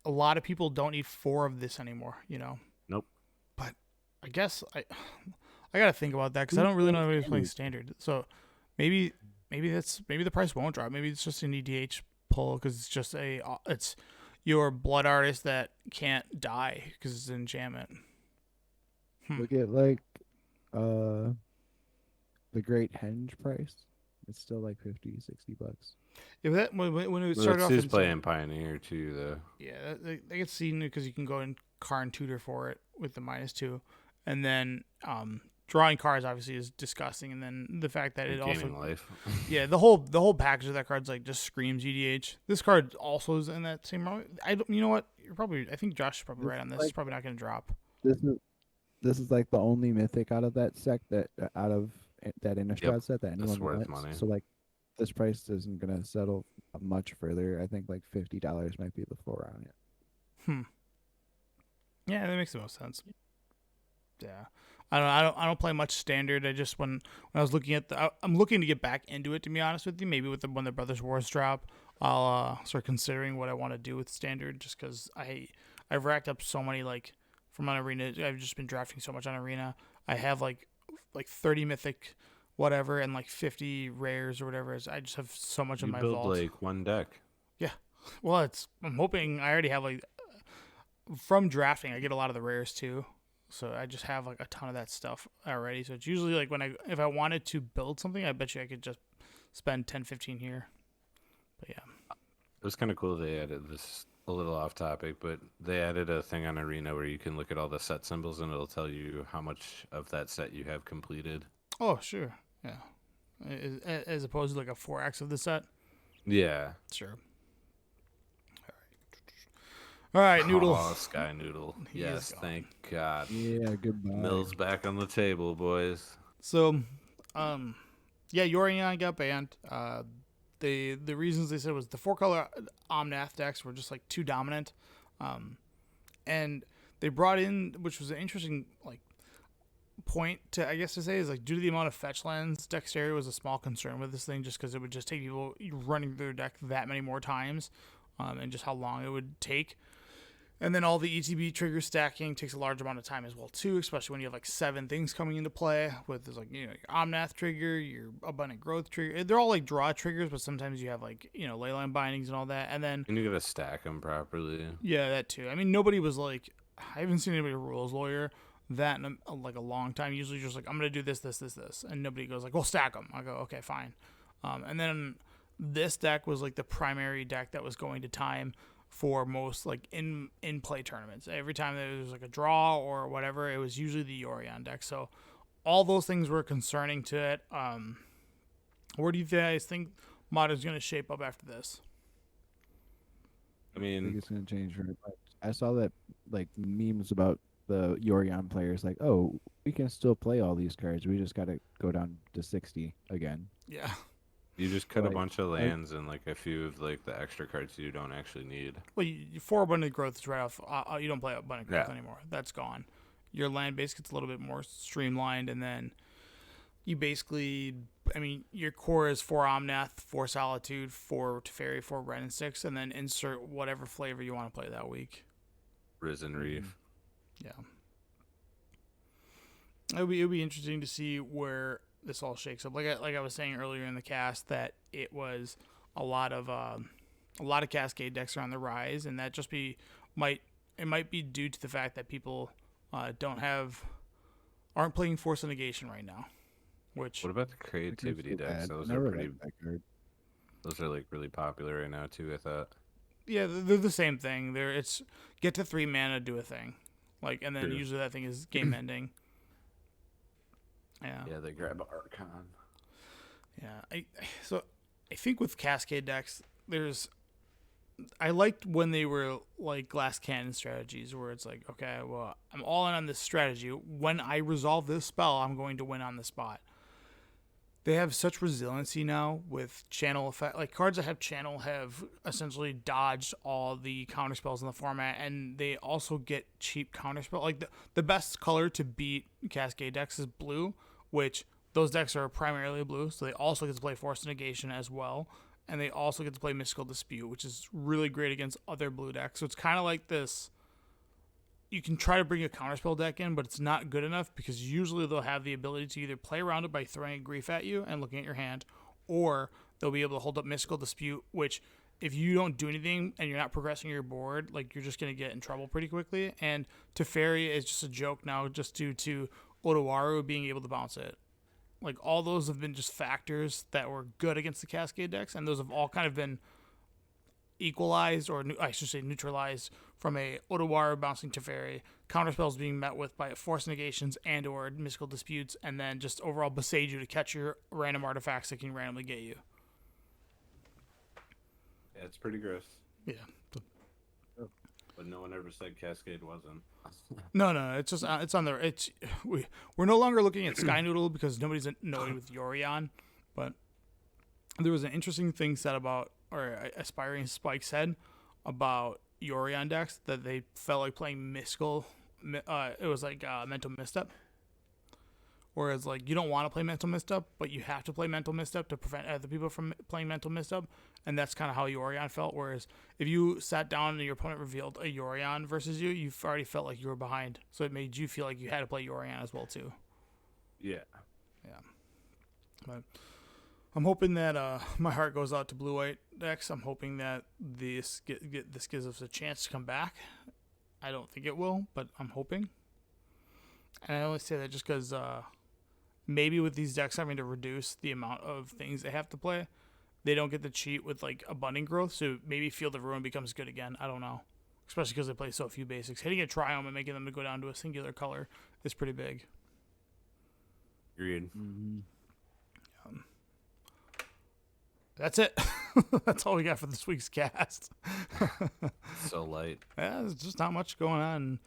S1: a lot of people don't need 4 of this anymore, you know.
S2: Nope.
S1: But I guess I got to think about that because I don't really know anybody's playing standard. So maybe the price won't drop. Maybe it's just an EDH pull because it's just it's your blood artist that can't die because it's an enchantment.
S3: Look at like the Great Henge price. It's still like $50, $60.
S1: If that when it started off,
S2: He's playing Pioneer too, though.
S1: Yeah, they get seen because you can go in Karn tutor for it with the -2, and then drawing cards obviously is disgusting, and then the fact that it also
S2: life.
S1: yeah, the whole package of that card's like just screams EDH. This card also is in that same. You know what? I think Josh is probably right on this. It's probably not going to drop.
S3: This is like the only mythic out of that Innistrad set that anyone
S2: worth
S3: wants.
S2: money.
S3: So like this price isn't gonna settle much further. I think like $50 might be the floor on it.
S1: Yeah, that makes the most sense. Yeah, I don't play much standard. I just when I was looking at I'm looking to get back into it, to be honest with you. Maybe when the Brothers Wars drop, I'll start considering what I want to do with standard. Just because I've racked up so many like from on arena. I've just been drafting so much on arena. I have like 30 mythic, whatever, and like 50 rares or whatever. I just have so much in my vault.
S2: You build like one deck.
S1: Yeah, well, I'm hoping I already have like from drafting. I get a lot of the rares too. So I just have like a ton of that stuff already. So it's usually like if I wanted to build something, I bet you I could just spend 10, 15 here. But yeah.
S2: It was kind of cool they added this, a little off topic, but they added a thing on Arena where you can look at all the set symbols and it'll tell you how much of that set you have completed.
S1: Oh, sure. Yeah. As opposed to like a 4x of the set?
S2: Yeah.
S1: Sure. All right, Noodle.
S2: Oh, Sky Noodle. Yes, thank God.
S3: Yeah, goodbye.
S2: Mill's back on the table, boys.
S1: So, yeah, Yorion got banned. The reasons they said was the 4-color Omnath decks were just like too dominant. And they brought in, which was an interesting like point to say is like due to the amount of fetch lands, dexterity was a small concern with this thing just because it would just take people running through their deck that many more times, and just how long it would take. And then all the ETB trigger stacking takes a large amount of time as well too, especially when you have like 7 things coming into play with this, like, you know, your Omnath trigger, your Abundant Growth trigger. They're all like draw triggers, but sometimes you have like, you know, Leyline Bindings and all that. And then
S2: you gotta stack them properly.
S1: Yeah, that too. I mean, nobody was like, I haven't seen anybody rules lawyer that in like a long time. Usually just like, I'm gonna do this, and nobody goes like, well, stack them. I go, okay, fine. And then this deck was like the primary deck that was going to time for most like in play tournaments. Every time there was like a draw or whatever, it was usually the Yorion deck. So all those things were concerning to it. Where do you guys think Modern's going to shape up after this?
S2: I mean,
S3: I think it's going to change very much. I saw that like memes about the Yorion players like, oh, we can still play all these cards. We just got to go down to 60 again.
S1: Yeah.
S2: You just cut a bunch of lands and like a few of like the extra cards you don't actually need.
S1: Well, you 4 Abundant Growth is right off. You don't play Abundant Growth anymore. That's gone. Your land base gets a little bit more streamlined, and then you basically, I mean, your core is 4 Omnath, 4 Solitude, 4 Teferi, 4 Red, and 6, and then insert whatever flavor you want to play that week.
S2: Risen Reef.
S1: Yeah. It'll be interesting to see where this all shakes up. Like I was saying earlier in the cast, that it was a lot of Cascade decks are on the rise, and that just might be due to the fact that people aren't playing Force of Negation right now. Which,
S2: what about the creativity decks? Those are pretty. Those are like really popular right now too, I thought.
S1: Yeah, they're the same thing. It's get to 3 mana, do a thing, like, and then usually that thing is game ending. Yeah.
S2: Yeah, they grab Archon.
S1: Yeah, I think with Cascade decks, I liked when they were like glass cannon strategies, where it's like, okay, well, I'm all in on this strategy. When I resolve this spell, I'm going to win on the spot. They have such resiliency now with channel effect. Like, cards that have channel have essentially dodged all the counter spells in the format, and they also get cheap counter spell. Like, the best color to beat Cascade decks is blue, which those decks are primarily blue, so they also get to play Force Negation as well. and they also get to play Mystical Dispute, which is really great against other blue decks. So it's kind of like this. You can try to bring a counterspell deck in, but it's not good enough because usually they'll have the ability to either play around it by throwing a grief at you and looking at your hand, or they'll be able to hold up Mystical Dispute, which if you don't do anything and you're not progressing your board, like you're just going to get in trouble pretty quickly. And Teferi is just a joke now just due to Otowaru being able to bounce it. Like all those have been just factors that were good against the Cascade decks, and those have all kind of been equalized, or I should say neutralized, from a Otowaru bouncing Teferi, counterspells being met with by force negations and or mystical disputes, and then just overall Boseiju to catch your random artifacts that can randomly get you.
S2: Yeah, it's pretty gross.
S1: Yeah.
S2: But no one ever said Cascade wasn't.
S1: No, it's just it's on the we're no longer looking at Sky Noodle because nobody's annoyed with Yorion, but there was an interesting thing said about, or Aspiring Spike said about Yorion decks that they felt like playing mystical. It was like mental misstep. Whereas, like, you don't want to play mental misstep, but you have to play mental misstep to prevent other people from playing mental misstep, and that's kind of how Yorion felt. Whereas, if you sat down and your opponent revealed a Yorion versus you, you've already felt like you were behind, so it made you feel like you had to play Yorion as well too.
S2: Yeah.
S1: But I'm hoping that my heart goes out to blue-white decks. I'm hoping that this gives us a chance to come back. I don't think it will, but I'm hoping. And I only say that just because maybe with these decks having to reduce the amount of things they have to play, they don't get to cheat with like abundant growth. So maybe Field of Ruin becomes good again. I don't know. Especially because they play so few basics. Hitting a Triome and making them to go down to a singular color is pretty big.
S2: Agreed.
S3: Mm-hmm.
S1: That's it. That's all we got for this week's cast.
S2: So light.
S1: Yeah, there's just not much going on.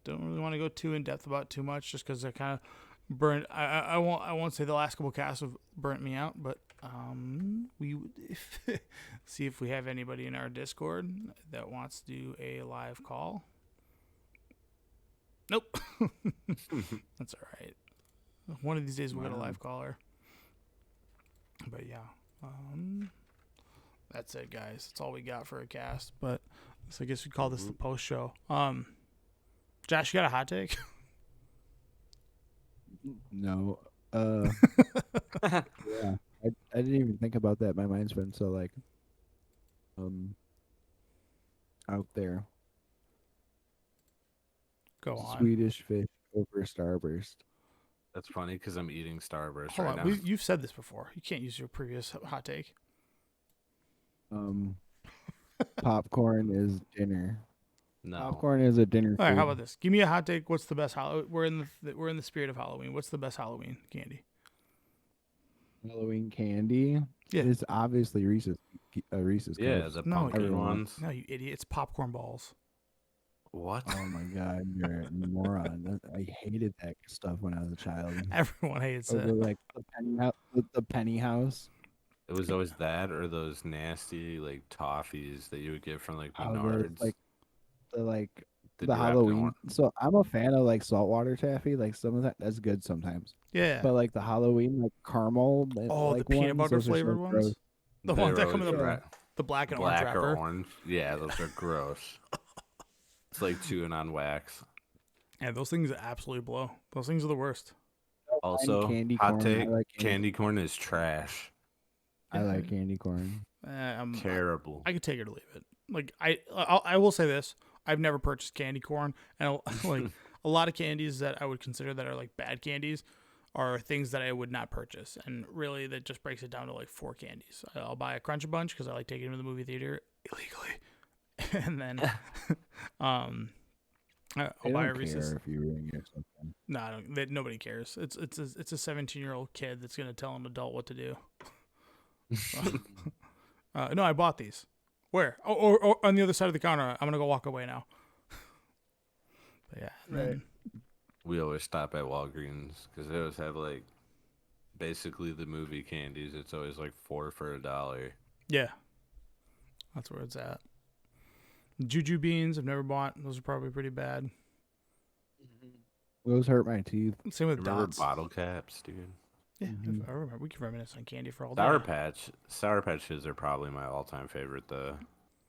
S1: Don't really want to go too in depth about too much, just because I kind of burnt. I won't say the last couple casts have burnt me out, but we see if we have anybody in our Discord that wants to do a live call. Nope. That's all right. One of these days we'll get a live caller. But yeah. That's it, guys. That's all we got for a cast. But so I guess we call this the post show. Josh, you got a hot take?
S3: No. Yeah. I didn't even think about that. My mind's been so like out there.
S1: Go on.
S3: Swedish fish over Starburst.
S2: That's funny because I'm eating Starburst
S1: Hold
S2: right
S1: on.
S2: now.
S1: You've said this before. You can't use your previous hot take.
S3: Popcorn is dinner.
S2: No.
S3: Popcorn is a dinner.
S1: All right,
S3: food.
S1: how about this? Give me a hot take. What's the best Halloween? We're in the spirit of Halloween. What's the best Halloween candy?
S3: Halloween candy?
S1: Yeah.
S3: It's obviously Reese's. Reese's.
S2: Yeah,
S3: Cups.
S2: the
S1: No,
S2: pumpkin
S3: everyone.
S2: ones.
S1: No, you idiot. It's popcorn balls.
S2: What?
S3: Oh my god, you're a moron. I hated that stuff when I was a child.
S1: Everyone hates
S3: Or
S1: it.
S3: like the penny house.
S2: It was always that or those nasty like toffees that you would get from like
S3: Oh,
S2: Menards.
S3: the
S2: direct
S3: Halloween.
S2: one.
S3: So I'm a fan of like saltwater taffy. Like some of that's good sometimes.
S1: Yeah.
S3: But like the Halloween like caramel.
S1: Oh,
S3: like
S1: the peanut
S3: ones,
S1: butter
S3: those are so
S1: flavored
S3: gross.
S1: ones. The ones that come in
S2: They're
S1: the black and
S2: black
S1: orange
S2: or
S1: wrapper.
S2: orange. Yeah, those are gross. It's like chewing on wax.
S1: Yeah, those things absolutely blow. Those things are the worst.
S2: Also,
S3: candy
S2: hot
S3: corn.
S2: take:
S3: I like
S2: candy corn is trash.
S3: I like candy corn.
S2: Terrible.
S1: I could take it or leave it. Like I will say this: I've never purchased candy corn, and like a lot of candies that I would consider that are like bad candies are things that I would not purchase. And really, that just breaks it down to like 4 candies. I'll buy a Crunch Bunch because I like taking them to the movie theater illegally, and then I'll buy a Reese's.
S3: If you ring or something.
S1: No, nobody cares. It's a 17-year-old kid that's gonna tell an adult what to do. No, I bought these. Where? Or on the other side of the counter. I'm gonna go walk away now. But yeah,
S3: Right.
S2: We always stop at Walgreens because they always have like basically the movie candies. It's always like 4 for $1.
S1: yeah, that's where it's at. Juju beans I've never bought. Those are probably pretty bad.
S3: Those hurt my teeth.
S1: Same with
S2: Remember
S1: dots.
S2: bottle caps, dude?
S1: Yeah,
S3: Mhm.
S1: I remember. We can reminisce on candy for all
S2: Sour
S1: day.
S2: Patch. Sour Patch Kids are probably my all-time favorite.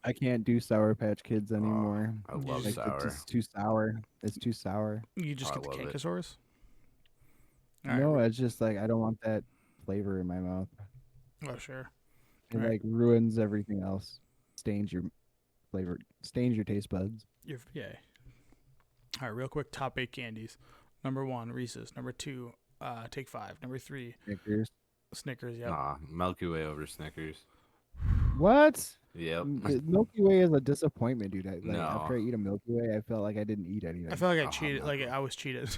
S3: I can't do Sour Patch Kids
S2: Oh,
S3: anymore.
S2: I
S1: You
S2: love
S1: just-
S3: Like it's
S2: sour.
S3: just too sour. It's too sour.
S1: You
S2: Oh,
S1: just
S2: I
S1: get the
S2: love it.
S1: Cankosaurus. All right.
S3: No, it's just like I don't want that flavor in my mouth.
S1: Oh, sure.
S3: It
S1: Right.
S3: like ruins everything else. Stains your flavor. Stains your taste buds.
S1: Yeah. All right, real quick. Top 8 candies. Number 1, Reese's. Number 2, Take 5. Number 3,
S3: Snickers.
S1: Snickers. Yep.
S2: Nah, Milky Way over Snickers.
S3: What?
S2: Yep.
S3: The Milky Way is a disappointment, dude. Like
S2: No.
S3: after I eat a Milky Way, I felt like I didn't eat anything.
S1: I feel like I
S2: Oh,
S1: cheated.
S2: Milky
S1: Like
S2: Way.
S1: I was cheated.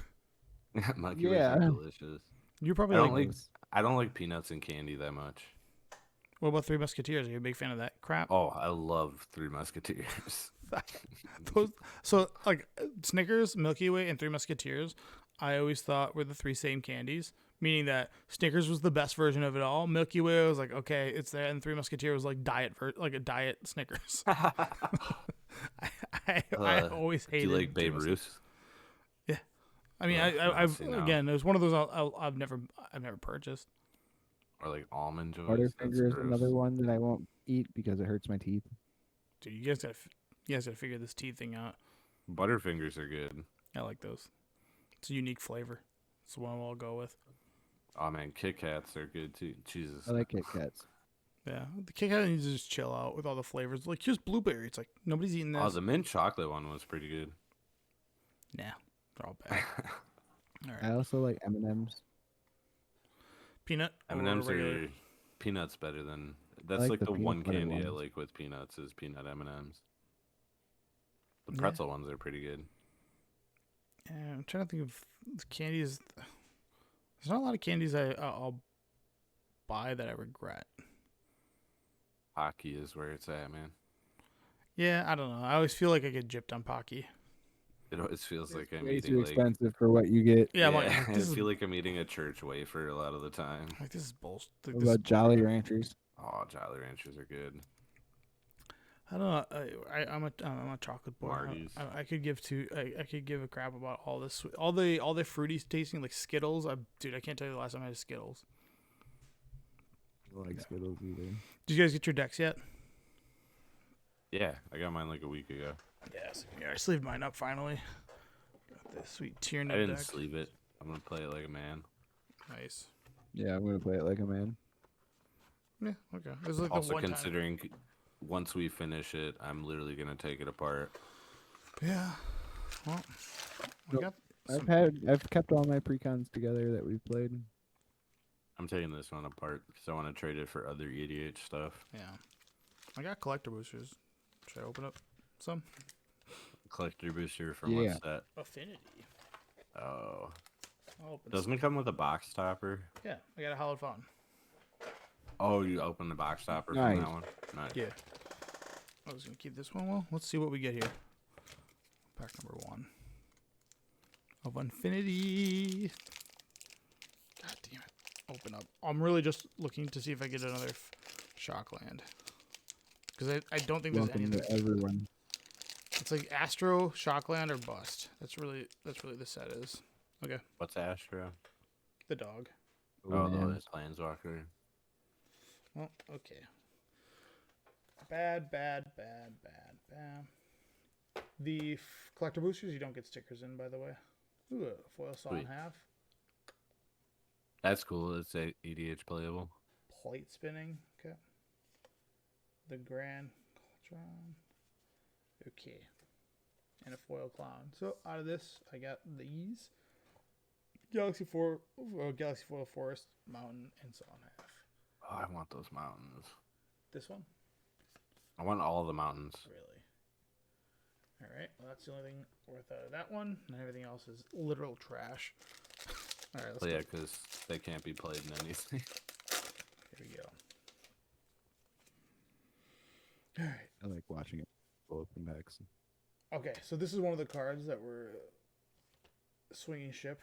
S2: Milky Ways
S3: Yeah.
S2: are delicious.
S1: You're
S2: I
S1: probably
S2: don't
S1: like.
S2: like. I don't like peanuts and candy that much.
S1: What about Three Musketeers? Are you a big fan of that crap?
S2: Oh, I love Three Musketeers.
S1: Those, so like Snickers, Milky Way, and Three Musketeers, I always thought were the 3 same candies. Meaning that Snickers was the best version of it all. Milky Way was like, okay, it's there, and Three Musketeers was like like a diet Snickers. I always
S2: Do
S1: hated.
S2: you like
S1: Three
S2: Babe
S1: Musketeers.
S2: Ruth?
S1: I mean,
S2: No,
S1: I've
S2: see, no.
S1: again, it was one of those I've never purchased.
S2: Or like almond joys? That's
S3: Butterfinger is
S2: gross.
S3: another one that I won't eat because it hurts my teeth.
S1: Dude, you guys gotta figure this tea thing out.
S2: Butterfingers are good.
S1: I like those. It's a unique flavor. It's the one I'll go with.
S2: Oh man, Kit Kats are good too. Jesus.
S3: I like Kit Kats.
S1: Yeah, the Kit Kat needs to just chill out with all the flavors. Like, here's blueberry. It's like nobody's eating this.
S2: Oh, the mint chocolate one was pretty good.
S1: Nah, they're all bad. All right,
S3: I also like M&Ms.
S1: peanut. or
S2: M&Ms
S1: regular?
S2: are peanuts better than. That's
S3: like
S2: like
S3: the
S2: the
S3: peanut
S2: one
S3: butter
S2: candy I
S3: ones.
S2: like with peanuts is peanut M&Ms. The
S1: Yeah.
S2: pretzel ones are pretty good.
S1: Yeah, I'm trying to think of the candies. There's not a lot of candies I'll buy that I regret.
S2: Hockey is where it's at, man.
S1: Yeah, I don't know. I always feel like I get gypped on Pocky.
S2: It always feels like I'm
S3: Way
S2: eating
S3: too
S2: like.
S3: expensive for what you get.
S1: Yeah, I'm like,
S2: I
S1: this is
S2: feel like I'm eating a church wafer a lot of the time.
S1: like this is bullshit. Like,
S3: What
S1: this is
S3: about Jolly Ranchers?
S2: Oh, Jolly Ranchers are good.
S1: I don't know. I'm a chocolate boy.
S2: Marty's.
S1: I could give I could give a crap about all this, all the fruity tasting like Skittles. Dude, I can't tell you the last time I had Skittles.
S3: I don't like Skittles either.
S1: Did you guys get your decks yet?
S2: Yeah, I got mine like a week ago.
S1: Yes. Yeah, I sleeved mine up finally. Got this sweet Tyranid
S2: I didn't
S1: deck.
S2: sleeve it. I'm gonna play it like a man.
S1: Nice.
S3: Yeah, I'm gonna play it like a man.
S1: Yeah. Okay. This is like
S2: Also
S1: the one
S2: considering once we finish it, I'm literally gonna take it apart.
S1: time. Yeah. Well, we
S3: Nope.
S1: got.
S3: I've kept all my precons together that we've played.
S2: I'm taking this one apart because I want to trade it for other EDH stuff.
S1: Yeah. I got collector boosters. Should I open up some?
S2: Collector booster from
S3: Yeah.
S2: what's that?
S1: Affinity.
S2: Oh,
S1: I'll open
S2: doesn't it come with a box topper?
S1: Yeah, I got a hallowed fountain.
S2: Oh, you open the box topper
S3: Nice.
S2: from that one. Nice.
S1: Yeah. I was gonna keep this one. Well, let's see what we get here. Pack number 1 of Unfinity. God damn it! Open up. I'm really just looking to see if I get another Shockland, because I don't think there's any
S3: Welcome
S1: of
S3: to
S1: them.
S3: everyone.
S1: It's like Astro, Shockland, or Bust. That's really the set is. Okay,
S2: What's Astro?
S1: the dog.
S2: Oh,
S3: man.
S2: the Planeswalker.
S1: Well, okay. Bad. The collector boosters, you don't get stickers in, by the way. Ooh, a foil saw in
S2: Sweet.
S1: half.
S2: That's cool. It's a EDH playable.
S1: Plate spinning. Okay. The Grand Cauldron. Okay. And a foil clown. So out of this, I got these. Galaxy Foil Forest, Mountain, and Saw in half.
S2: Oh, I want those mountains.
S1: This one?
S2: I want all the mountains.
S1: Really? Alright, well that's the only thing worth out of that one. And everything else is literal trash. Alright, let's
S2: Well,
S1: go.
S2: yeah, because they can't be played in anything.
S1: Here we go. Alright.
S3: I like watching it open packs.
S1: Okay, so this is one of the cards that were swinging ship.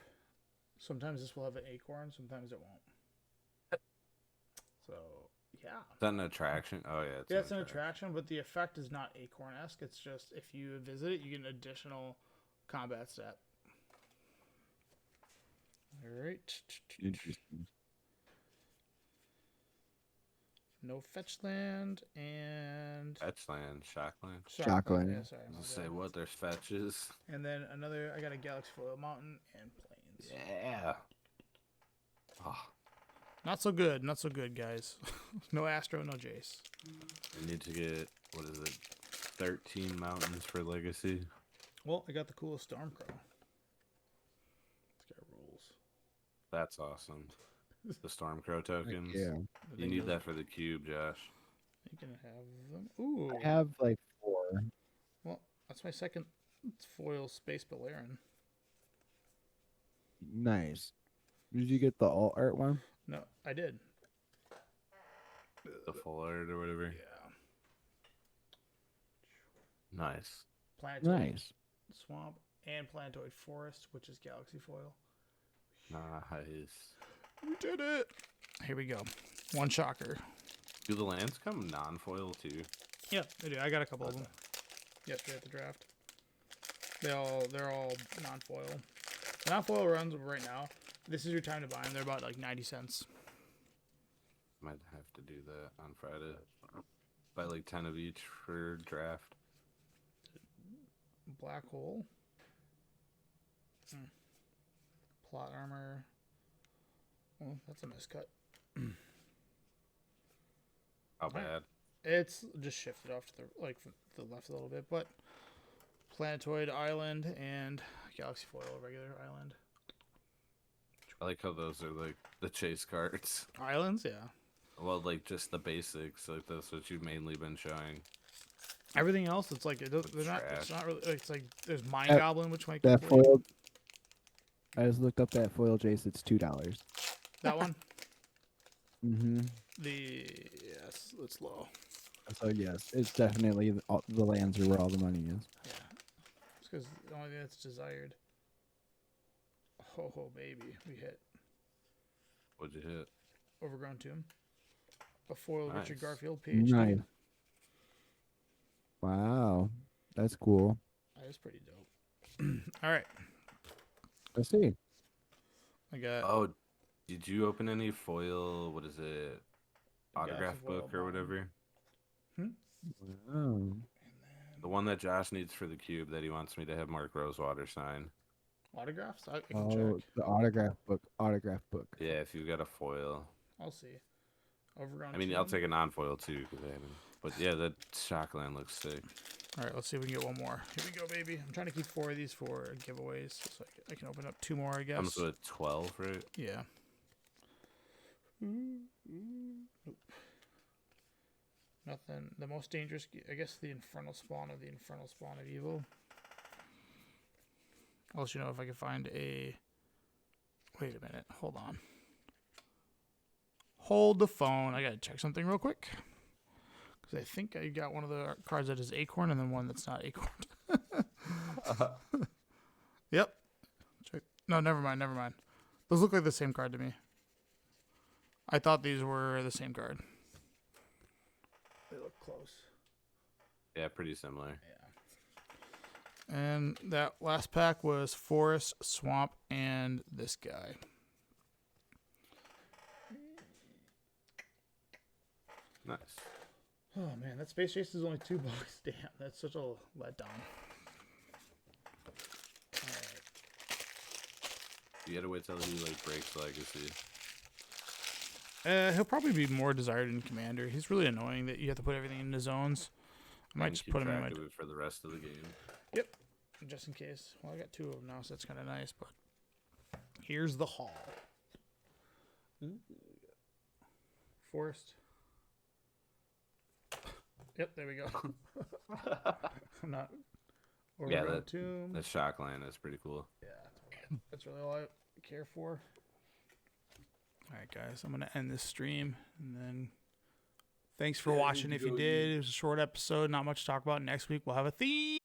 S1: Sometimes this will have an acorn, sometimes it won't. So, yeah.
S2: Is that an attraction? Oh, yeah.
S1: Yeah, it's an attraction, but the effect is not acorn-esque. It's just if you visit it, you get an additional combat stat. Alright.
S3: Interesting.
S1: no fetch land and
S2: Fetchland, Shockland.
S3: Shockland.
S1: Yeah, sorry.
S2: I
S1: my
S2: was gonna say
S1: bad.
S2: what? There's fetches.
S1: And then another. I got a Galaxy Foil Mountain and Plains.
S2: Yeah. Oh,
S1: Not so good. Not so good, guys. No Astro, no Jace.
S2: I need to get what is it? 13 mountains for Legacy.
S1: Well, I got the coolest Stormcrow. This guy rules.
S2: That's awesome. The Stormcrow tokens.
S3: Yeah.
S2: You need that for the cube, Josh.
S1: You can have them. Ooh.
S3: I have like 4.
S1: Well, that's my second foil Space Balearin.
S3: Nice. Did you get the alt art one?
S1: No, I did.
S2: The full art or whatever.
S1: Yeah.
S2: Nice.
S1: Planetoid
S3: Nice.
S1: Swamp and Planetoid Forest, which is Galaxy Foil.
S2: Nice.
S1: We did it. Here we go. One shocker.
S2: Do the lands come non-foil too?
S1: Yeah, they do. I got a couple of them yesterday at the draft. They're all non-foil. The non-foil runs right now. This is your time to buy them. They're about like 90 cents.
S2: Might have to do that on Friday. Buy like 10 of each for draft.
S1: Black hole. Plot armor. Oh, that's a miscut.
S2: How bad?
S1: It's just shifted off to the from the left a little bit, but Planetoid Island and Galaxy Foil regular island.
S2: I like how those are like the chase cards.
S1: Islands, yeah.
S2: Well, like just the basics. Like that's what you've mainly been showing.
S1: Everything else, it's like they're not. It's
S2: Trash.
S1: not really. It's like there's Mind
S3: That-
S1: Goblin, which might
S3: That
S1: go for you.
S3: foil. I just looked up that foil Jace. It's $2.
S1: That one.
S3: Mm-hmm.
S1: Yes, it's low.
S3: So yes, it's definitely the lands are where all the money is.
S1: Yeah, it's because the only thing that's desired. Oh, baby, we hit
S2: What'd you hit?
S1: Overgrown Tomb. A foil
S2: Nice.
S1: Richard Garfield PhD.
S3: Nice. Wow, that's cool.
S1: That is pretty dope. All right,
S3: Let's see.
S1: I got
S2: Oh, did you open any foil? What is it? Autograph
S1: foil
S2: book or whatever?
S3: Wow.
S2: The one that Josh needs for the cube that he wants me to have Mark Rosewater sign.
S1: autographs. I can
S3: Oh,
S1: check.
S3: the autograph book. Autograph book.
S2: Yeah, if you got a foil.
S1: I'll see. Overgrown.
S2: I mean,
S1: Tomb.
S2: I'll take a non-foil too, cause I haven't. But yeah, that Shockland looks sick.
S1: All right, let's see if we can get one more. Here we go, baby. I'm trying to keep 4 of these for giveaways, so I can open up 2 more, I guess.
S2: Comes with 12, right?
S1: Yeah. Nope. Nothing. The most dangerous, I guess, the Infernal Spawn of the Infernal Spawn of Evil. I'll let you know if I can find a. Wait a minute. Hold on. Hold the phone. I gotta check something real quick. Because I think I got one of the cards that is Acorn and then one that's not Acorn. Yep. Check. No, never mind. Never mind. Those look like the same card to me. I thought these were the same card. They look close.
S2: Yeah, pretty similar.
S1: Yeah. And that last pack was Forest, Swamp, and this guy.
S2: Nice.
S1: Oh man, that Space Chase is only $2. Damn, that's such a letdown. Alright.
S2: You gotta wait till he like breaks Legacy.
S1: He'll probably be more desired in Commander. He's really annoying that you have to put everything into zones. I might
S2: And
S1: just
S2: keep
S1: put him in
S2: track
S1: my.
S2: of it for the rest of the game.
S1: Yep. Just in case. Well, I got 2 of them now, so that's kind of nice. But here's the haul. Forest. Yep, there we go. I'm not.
S2: Yeah,
S1: Overgrown
S2: that-
S1: Tomb.
S2: The Shockland is pretty cool.
S1: Yeah, that's really all I care for. All right, guys, I'm gonna end this stream, and then thanks for watching. If you did, it was a short episode, not much to talk about. Next week we'll have a theme.